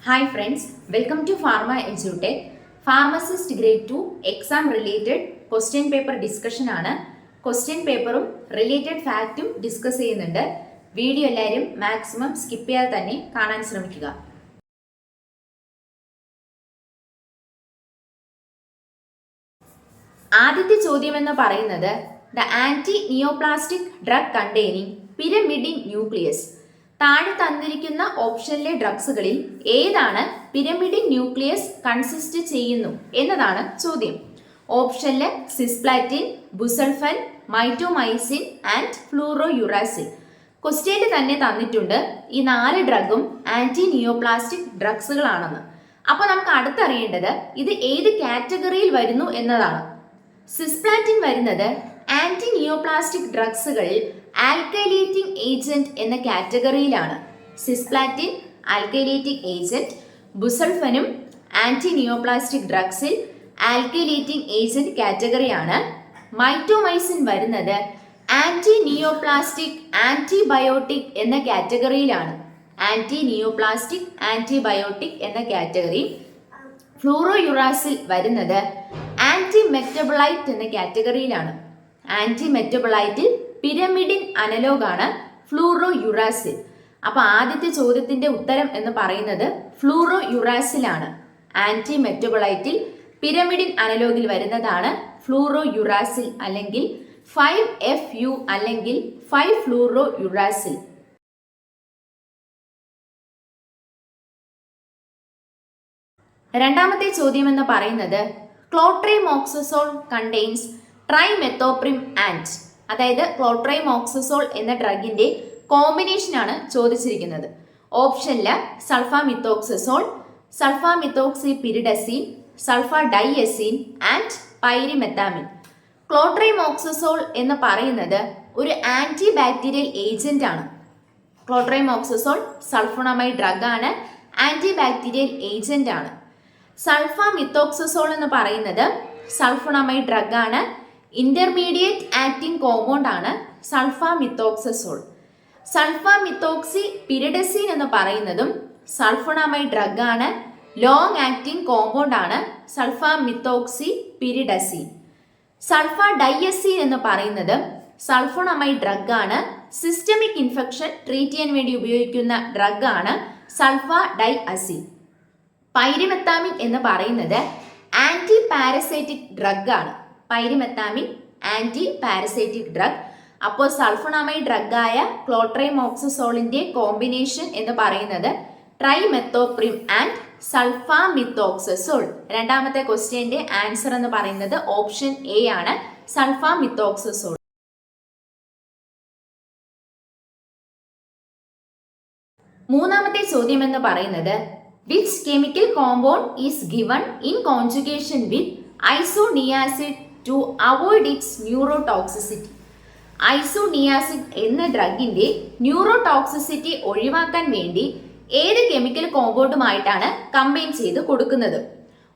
Hi friends, welcome to Pharma EduTech. Pharmacist grade 2 exam related question paper discussion ആണ്. Question paperും related factഉം discuss ചെയ്യുന്നുണ്ട്. Video എല്ലാവരും maximum skip ചെയ്യാതെ തന്നെ കാണാൻ ശ്രമിക്കുക. ആദ്യത്തെ ചോദ്യം എന്ന് പറയുന്നത് the anti-neoplastic drug containing pyrimidine nucleus. താഴെ തന്നിരിക്കുന്ന ഓപ്ഷനിലെ ഡ്രഗ്സുകളിൽ ഏതാണ് പിരമിഡിൻ ന്യൂക്ലിയസ് കൺസിസ്റ്റ് ചെയ്യുന്നു എന്നതാണ് ചോദ്യം. ഓപ്ഷനില് സിസ്പ്ലാറ്റിൻ, ബുസൾഫൻ, മൈറ്റോമൈസിൻ ആൻഡ് ഫ്ലൂറോയുറാസിൽ. ക്വസ്റ്റ്യനിൽ തന്നെ തന്നിട്ടുണ്ട് ഈ 4 ഡ്രഗും ആന്റി നിയോപ്ലാസ്റ്റിക് ഡ്രഗ്സുകളാണെന്ന്. അപ്പൊ നമുക്ക് അടുത്തറിയേണ്ടത് ഇത് ഏത് കാറ്റഗറിയിൽ വരുന്നു എന്നതാണ്. സിസ്പ്ലാറ്റിൻ വരുന്നത് ആന്റി നിയോപ്ലാസ്റ്റിക് ഡ്രഗ്സുകളിൽ ആൽക്കൈലേറ്റിംഗ് ഏജന്റ് എന്ന കാറ്റഗറിയിലാണ്. സിസ്പ്ലാറ്റിൻ ആൽക്കൈലേറ്റിംഗ് ഏജന്റ്, ബുസൾഫനും ആന്റി നിയോപ്ലാസ്റ്റിക് ഡ്രഗ്സിൽ ആൽക്കൈലേറ്റിംഗ് ഏജന്റ് കാറ്റഗറിയാണ്. മൈറ്റോമൈസിൻ വരുന്നത് ആന്റി നിയോപ്ലാസ്റ്റിക് ആന്റിബയോട്ടിക് എന്ന കാറ്റഗറിയിലാണ്. ആന്റി നിയോപ്ലാസ്റ്റിക് ആന്റിബയോട്ടിക് എന്ന കാറ്റഗറി. ഫ്ലൂറോയുറാസിൽ വരുന്നത് ആന്റി മെറ്റബോളൈറ്റ് എന്ന കാറ്റഗറിയിലാണ്. Anti മെറ്റബോളൈറ്റിൽ pyrimidine അനലോഗാണ് ഫ്ലൂറോയുറാസിൽ. അപ്പൊ ആദ്യത്തെ ചോദ്യത്തിന്റെ ഉത്തരം എന്ന് പറയുന്നത് ഫ്ലൂറോയുറാസിലാണ്. ആന്റി മെറ്റബോളൈറ്റിൽ പിരമിഡിൻ അനലോഗിൽ വരുന്നതാണ് ഫ്ലൂറോയുറാസിൽ അല്ലെങ്കിൽ 5FU അല്ലെങ്കിൽ 5-ഫ്ലൂറോയുറാസിൽ. രണ്ടാമത്തെ ചോദ്യം എന്ന് പറയുന്നത് ക്ലോട്രിമോക്സസോൾ കണ്ടെയ്ൻസ് ട്രൈമെത്തോപ്രിം ആൻഡ്, അതായത് ക്ലോട്രിമോക്സസോൾ എന്ന ഡ്രഗിന്റെ കോമ്പിനേഷൻ ആണ് ചോദിച്ചിരിക്കുന്നത്. ഓപ്ഷനില് സൾഫാമിത്തോക്സസോൾ, സൾഫാമിത്തോക്സിപിരിഡസിൻ, സൾഫാഡൈഎസിൻ ആൻഡ് പൈരിമെത്താമിൻ. ക്ലോട്രിമോക്സസോൾ എന്ന് പറയുന്നത് ഒരു ആന്റി ബാക്ടീരിയൽ ഏജന്റ് ആണ്. ക്ലോട്രിമോക്സസോൾ സൾഫോണമൈഡ് ഡ്രഗ് ആണ്, ആന്റി ബാക്ടീരിയൽ ഏജന്റ് ആണ്. സൾഫാമിത്തോക്സസോൾ എന്ന് പറയുന്നത് സൾഫോണമൈഡ് ഡ്രഗ് ആണ്, ഇന്റർമീഡിയറ്റ് ആക്ടിംഗ് കോമ്പൗണ്ട് ആണ് സൾഫാമിത്തോക്സസോൾ. സൾഫാമിത്തോക്സിപിരിഡസിൻ എന്ന് പറയുന്നതും സൾഫോണമൈഡ് ഡ്രഗ് ആണ്, ലോങ് ആക്ടിംഗ് കോമ്പൗണ്ട് ആണ് സൾഫാമിത്തോക്സിപിരിഡസിൻ. സൾഫാഡൈഎസിൻ എന്ന് പറയുന്നത് സൾഫോണമൈഡ് ഡ്രഗ് ആണ്, സിസ്റ്റമിക് ഇൻഫെക്ഷൻ ട്രീറ്റ് ചെയ്യാൻ വേണ്ടി ഉപയോഗിക്കുന്ന ഡ്രഗ് ആണ് സൾഫാഡൈഅസിൻ. പൈരിമെത്താമിൻ എന്ന് പറയുന്നത് ആന്റി പാരസൈറ്റിക് ഡ്രഗ് ആണ്. പൈരിമെത്താമിൻ ആന്റി പാരസൈറ്റിക് ഡ്രഗ്. അപ്പോൾ സൾഫോണമൈഡ് ഡ്രഗായ ക്ലോട്രിമോക്സസോളിന്റെ കോമ്പിനേഷൻ എന്ന് പറയുന്നത് ട്രൈമെത്തോപ്രിം ആൻഡ് സൾഫാമിത്തോക്സസോൾ. രണ്ടാമത്തെ ക്വസ്റ്റ്യന്റെ ആൻസർ എന്ന് പറയുന്നത് ഓപ്ഷൻ എ ആണ്, സൾഫാമിത്തോക്സസോൾ. മൂന്നാമത്തെ ചോദ്യം എന്ന് പറയുന്നത് which chemical compound is given in conjugation with isoniazid to avoid its neurotoxicity. Isoniazid എന്ന ഡ്രഗിന്റെ ന്യൂറോടോക്സിസിറ്റി ഒഴിവാക്കാൻ വേണ്ടി ഏത് കെമിക്കൽ കോമ്പൗണ്ടുമായിട്ടാണ് കമ്പൈൻ ചെയ്ത് കൊടുക്കുന്നത്?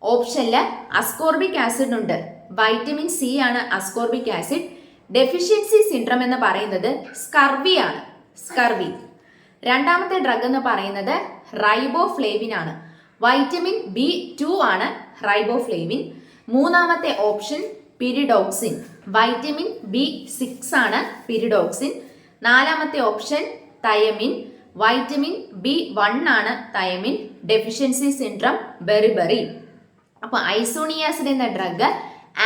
ഓപ്ഷനില് അസ്കോർബിക് ആസിഡ് ഉണ്ട്, വൈറ്റമിൻ സി ആണ് അസ്കോർബിക് ആസിഡ്. ഡെഫിഷ്യൻസി സിൻഡ്രം എന്ന് പറയുന്നത് സ്കർവി ആണ്, സ്കർവി. രണ്ടാമത്തെ ഡ്രഗ് എന്ന് പറയുന്നത് റൈബോഫ്ലേവിൻ ആണ്, വൈറ്റമിൻ B2 ആണ് റൈബോഫ്ലേവിൻ. മൂന്നാമത്തെ ഓപ്ഷൻ പിരിഡോക്സിൻ, വൈറ്റമിൻ B6 ആണ് പിരിഡോക്സിൻ. നാലാമത്തെ ഓപ്ഷൻ തയമിൻ, വൈറ്റമിൻ B1 ആണ് തയമിൻ. Deficiency syndrome beriberi. അപ്പൊ ഐസോണിയാസിഡ് എന്ന ഡ്രഗ്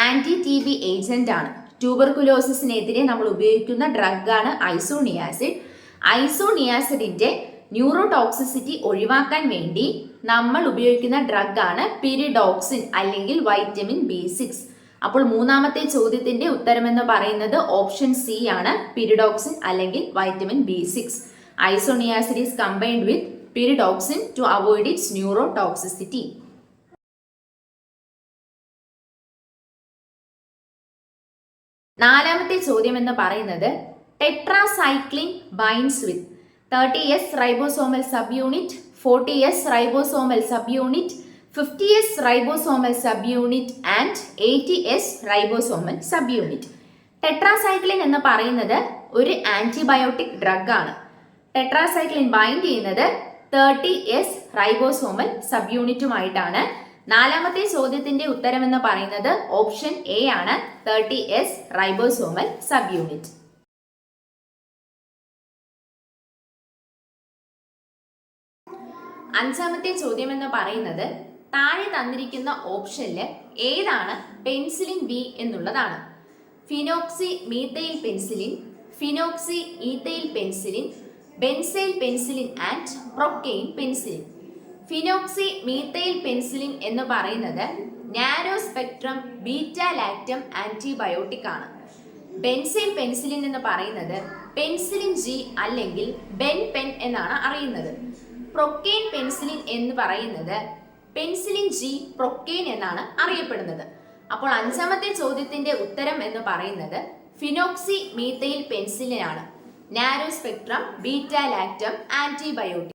ആന്റി TB ഏജന്റ് ആണ്. ട്യൂബർകുലോസിസിനെതിരെ നമ്മൾ ഉപയോഗിക്കുന്ന ഡ്രഗാണ് ഐസോണിയാസിഡ്. ഐസോണിയാസിഡിന്റെ ന്യൂറോടോക്സിസിറ്റി ഒഴിവാക്കാൻ വേണ്ടി നമ്മൾ ഉപയോഗിക്കുന്ന ഡ്രഗാണ് പിരിഡോക്സിൻ അല്ലെങ്കിൽ വൈറ്റമിൻ B6. അപ്പോൾ മൂന്നാമത്തെ ചോദ്യത്തിന്റെ ഉത്തരം എന്ന് പറയുന്നത് ഓപ്ഷൻ സി ആണ്, പിരിഡോക്സിൻ അല്ലെങ്കിൽ vitamin B6. Isoniazid is combined with pyridoxine to avoid its neurotoxicity. നാലാമത്തെ ചോദ്യം എന്ന് പറയുന്നത് tetracycline binds with 30S ribosomal subunit, 40S ribosomal subunit, 50S ribosomal subunit and 80S ribosomal subunit. Tetracycline എന്ന് പറയുന്നത് ഒരു antibiotic drug ആണ്. Tetracycline bind ചെയ്യുന്നത് 30S ribosomal sub യൂണിറ്റുമായിട്ടാണ്. നാലാമത്തെ ചോദ്യത്തിന്റെ ഉത്തരം എന്ന് പറയുന്നത് ഓപ്ഷൻ എ ആണ്, 30S റൈബോസോമൽ സബ് യൂണിറ്റ്. അഞ്ചാമത്തെ ചോദ്യം എന്ന് പറയുന്നത് താഴെ തന്നിരിക്കുന്ന ഓപ്ഷനില് ഏതാണ് പെൻസിലിൻ ബി എന്നുള്ളതാണ്. Phenoxy methyl penicillin, phenoxy ethyl penicillin, benzyl penicillin and procaine penicillin. Phenoxy methyl penicillin എന്ന് പറയുന്നത് narrow spectrum beta lactam antibiotic ആണ്. ബെൻസൈൽ പെൻസിലിൻ എന്ന് പറയുന്നത് പെൻസിലിൻ ജി അല്ലെങ്കിൽ ബെൻ പെൻ എന്നാണ് അറിയുന്നത്. പ്രൊക്കെയിൻ പെൻസിലിൻ എന്ന് പറയുന്നത് പെൻസിലിൻ ജി പ്രൊക്കെയിൻ എന്നാണ് അറിയപ്പെടുന്നത്. അപ്പോൾ അഞ്ചാമത്തെ ചോദ്യത്തിന്റെ ഉത്തരം എന്ന് പറയുന്നത് ഫിനോക്സി മീത്തൈൽ പെൻസിലിൻ ആണ്, narrow spectrum beta lactam antibiotic.